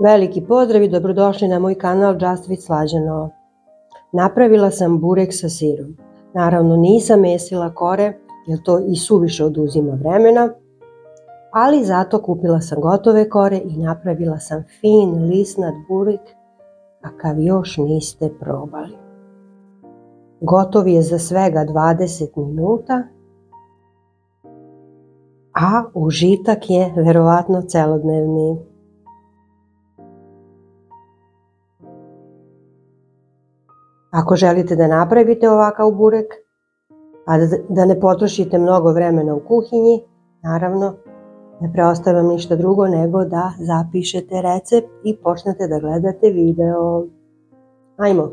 Veliki pozdrav i dobrodošli na moj kanal Just with Slađano. Napravila sam burek sa sirom. Naravno nisam mesila kore jer to i suviše oduzima vremena, ali zato kupila sam gotove kore i napravila sam fin lisnat burek kakav još niste probali. Gotov je za svega 20 minuta, a užitak je verovatno celodnevni. Ako želite da napravite ovakav burek, a da ne potrošite mnogo vremena u kuhinji, naravno ne preostaje vam ništa drugo nego da zapišete recept i počnete da gledate video. Ajmo,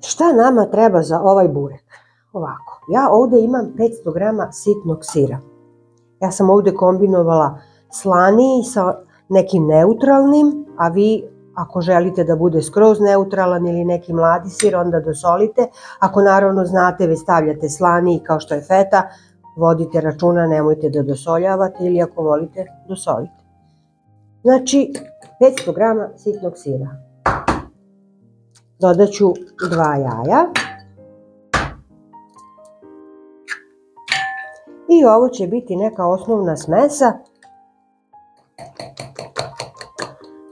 šta nama treba za ovaj burek? Ovako, ja ovde imam 500 grama sitnog sira. Ja sam ovde kombinovala slaniji sa nekim neutralnim, a vi ako želite da bude skroz neutralan ili neki mladi sir, onda dosolite. Ako naravno znate, već stavljate slaniji kao što je feta, vodite računa, nemojte da dosoljavate ili ako volite, dosolite. Znači, 500 grama sitnog sira. Dodat ću 2 jaja. I ovo će biti neka osnovna smesa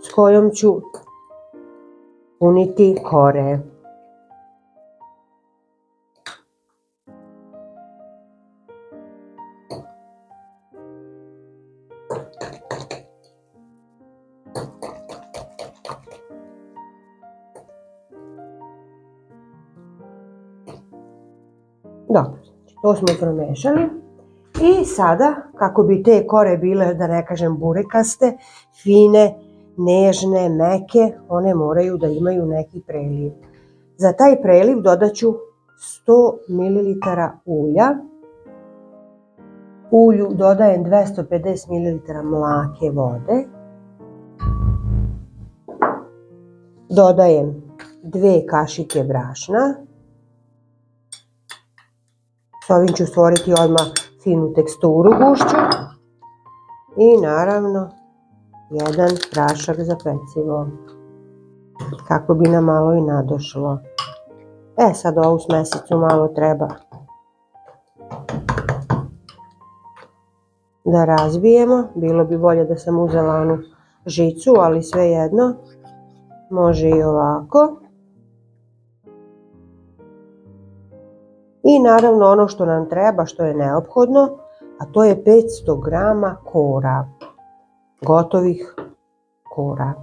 s kojom ću puniti kore. Dobro, to smo promešali. I sada, kako bi te kore bile, da ne kažem burekaste, fine, nežne, meke, one moraju da imaju neki preliv. Za taj preliv dodat ću 100 ml ulja. Ulju dodajem 250 ml mlake vode. Dodajem 2 kašike brašna. S ovim ću stvoriti odmah finu teksturu gušću. I naravno jedan prašak za pecivo, kako bi nam malo i nadošlo. Sad ovu smesicu malo treba da razbijemo. Bilo bi bolje da sam uzela onu žicu, ali svejedno, može i ovako. I naravno ono što nam treba, što je neophodno, a to je 500 grama kora. Gotovih kora.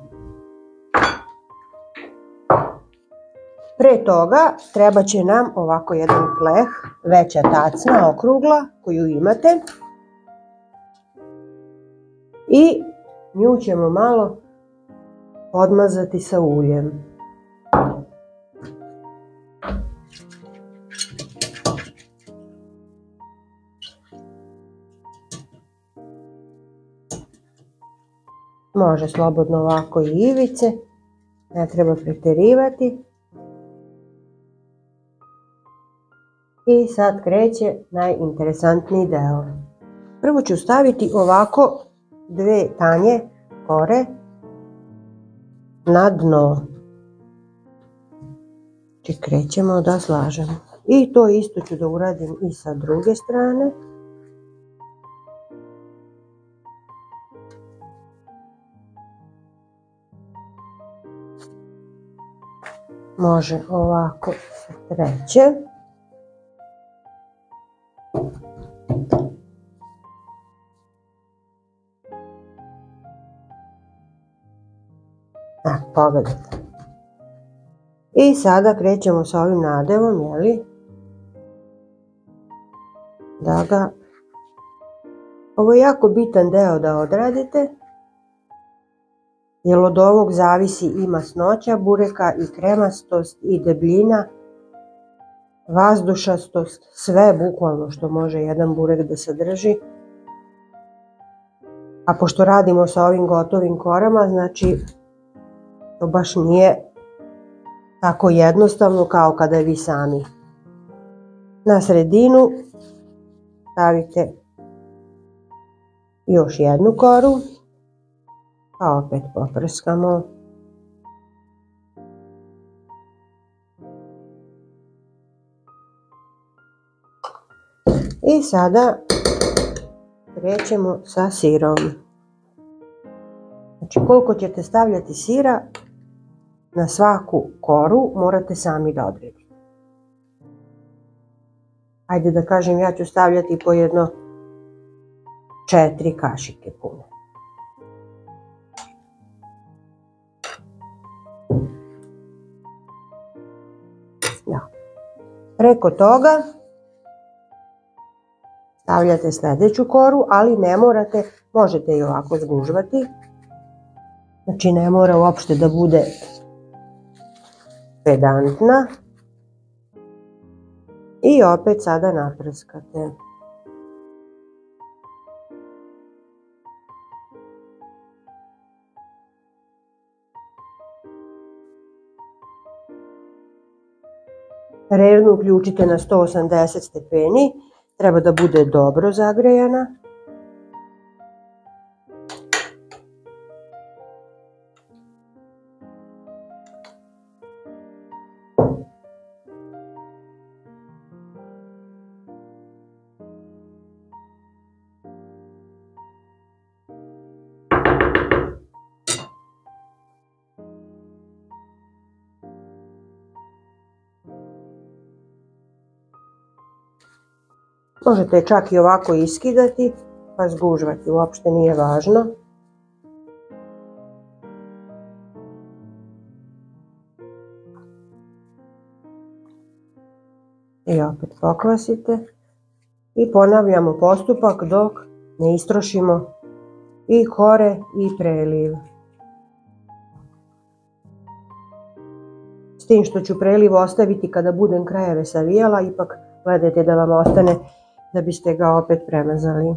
Pre toga treba će nam ovako jedan pleh, veća tacna, okrugla, koju imate. I nju ćemo malo podmazati sa uljem. Može slobodno ovako i ivice, ne treba preterivati. I sad kreće najinteresantniji deo. Prvo ću staviti ovako 2 tanje kore na dno. Znači krećemo da slažemo. I to isto ću da uradim i sa druge strane. Može ovako sa treće. Pogledajte. I sada krećemo sa ovim nadevom, jeli? Da ga... Ovo je jako bitan deo da odradite, jer od ovog zavisi i masnoća bureka, i kremastost, i debljina, vazdušastost, sve bukvalno što može jedan burek da sadrži. A pošto radimo sa ovim gotovim korama, znači to baš nije tako jednostavno kao kada vi sami. Na sredinu stavite još jednu koru, pa opet poprskamo. I sada krećemo sa sirom. Znači koliko ćete stavljati sira na svaku koru morate sami da odredite. Ajde da kažem, ja ću stavljati po jedno 4 kašike pune. Da. Preko toga stavljate sljedeću koru, ali ne morate, možete i ovako zgužvati. Znači ne mora uopšte da bude pedantna. I opet sada naprskate. Rernu uključite na 180 stepeni, treba da bude dobro zagrejana. Možete čak i ovako iskidati pa zgužvati, uopšte nije važno. I opet pokvasite i ponavljamo postupak dok ne istrošimo i kore i preliv. S tim što ću preliv ostaviti kada budem krajeve savijala, ipak gledajte da vam ostane da biste ga opet premazali.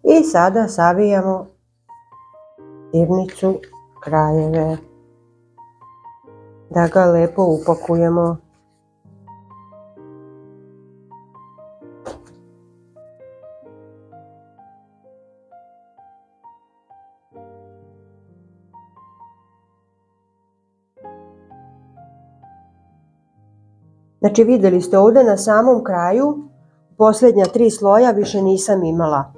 I sada savijamo sirnicu krajeve, da ga lepo upakujemo. Znači vidjeli ste ovdje na samom kraju, posljednja 3 sloja više nisam imala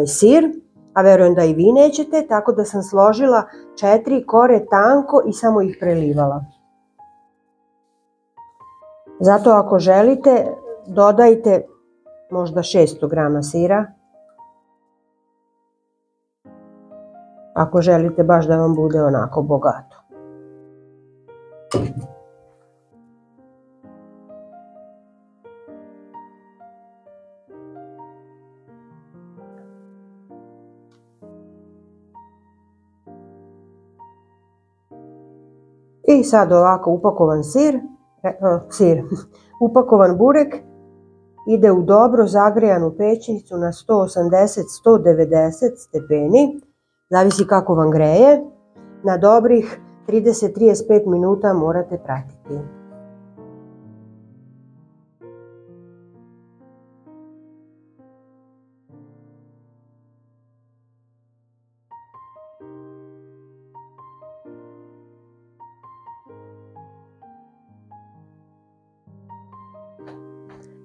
sir, a verujem da i vi nećete, tako da sam složila 4 kore tanko i samo ih prelivala. Zato ako želite, dodajte možda 600 grama sira. Ako želite baš da vam bude onako bogato. I sad ovako upakovan upakovan burek ide u dobro zagrejanu pećnicu na 180-190 stepeni, zavisi kako vam greje. Na dobrih 30-35 minuta morate pratiti.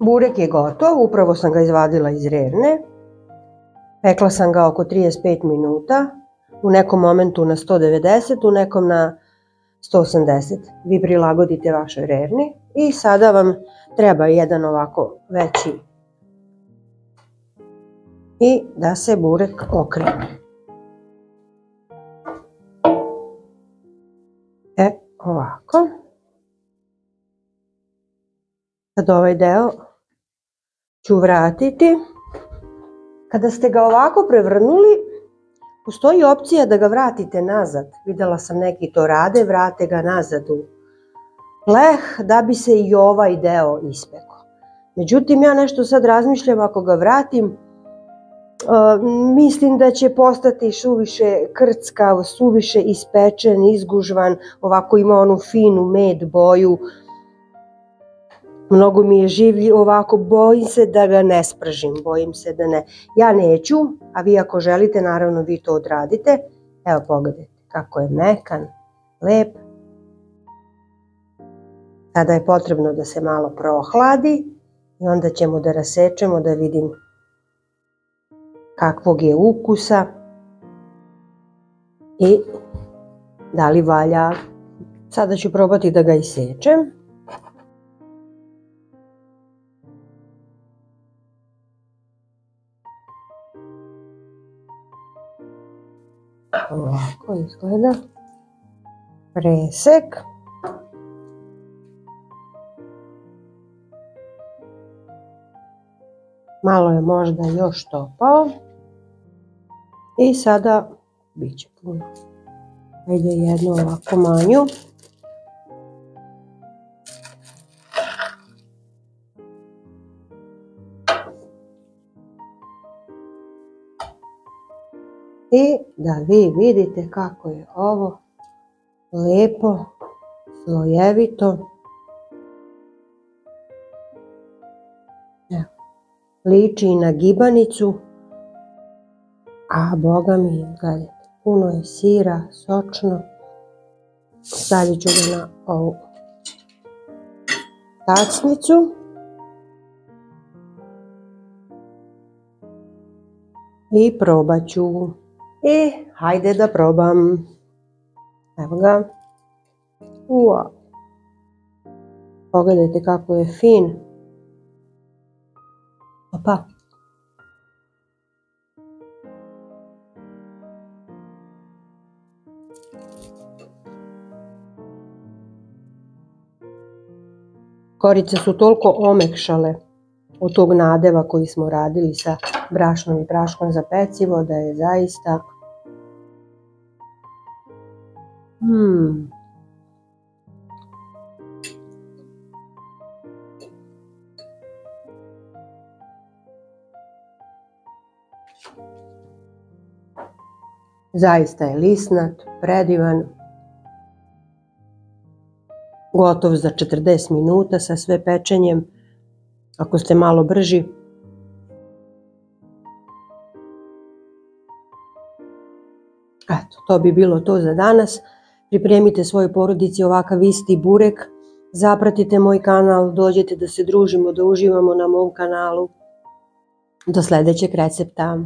Burek je gotov, upravo sam ga izvadila iz rerne. Pekla sam ga oko 35 minuta, u nekom momentu na 190, u nekom na 180. Vi prilagodite vašoj rerni i sada vam treba jedan ovako veći i da se burek okrene. Ovako. Sad ovaj deo ću vratiti. Kada ste ga ovako prevrnuli, postoji opcija da ga vratite nazad. Videla sam neki to rade, vrate ga nazad u leh da bi se i ovaj deo ispekao. Međutim, ja nešto sad razmišljam, ako ga vratim, mislim da će postati suviše krckav, suviše ispečen, izgužvan, ovako ima onu finu med boju. Mnogo mi je življi ovako, bojim se da ga ne spržim, bojim se da ne. Ja neću, a vi ako želite, naravno vi to odradite. Evo pogledajte kako je mekan, lep. Sada je potrebno da se malo prohladi i onda ćemo da rasečemo da vidim kakvog je ukusa i da li valja. Sada ću probati da ga isečem. Ovako izgleda presek. Malo je možda još topao. I sada bit će puno. Ajde jednu ovako manju. I da vi vidite kako je ovo lepo, slojevito. Evo, liči i na gibanicu, a boga mi, gledajte, puno je sira, sočno. Stavit ću ga na ovu tacnicu. I probat ću. I hajde da probam. Evo ga. Wow. Pogledajte kako je fin. Opa. Korice su toliko omekšale od tog nadeva koji smo radili sa brašnom i praškom za pecivo da je zaista zaista je lisnat, predivan, gotov za 40 minuta sa sve pečenjem, ako ste malo brži. Eto, to bi bilo to za danas. Pripremite svojoj porodici ovakav isti burek, zapratite moj kanal, dođete da se družimo, da uživamo na mom kanalu. Do sljedećeg recepta.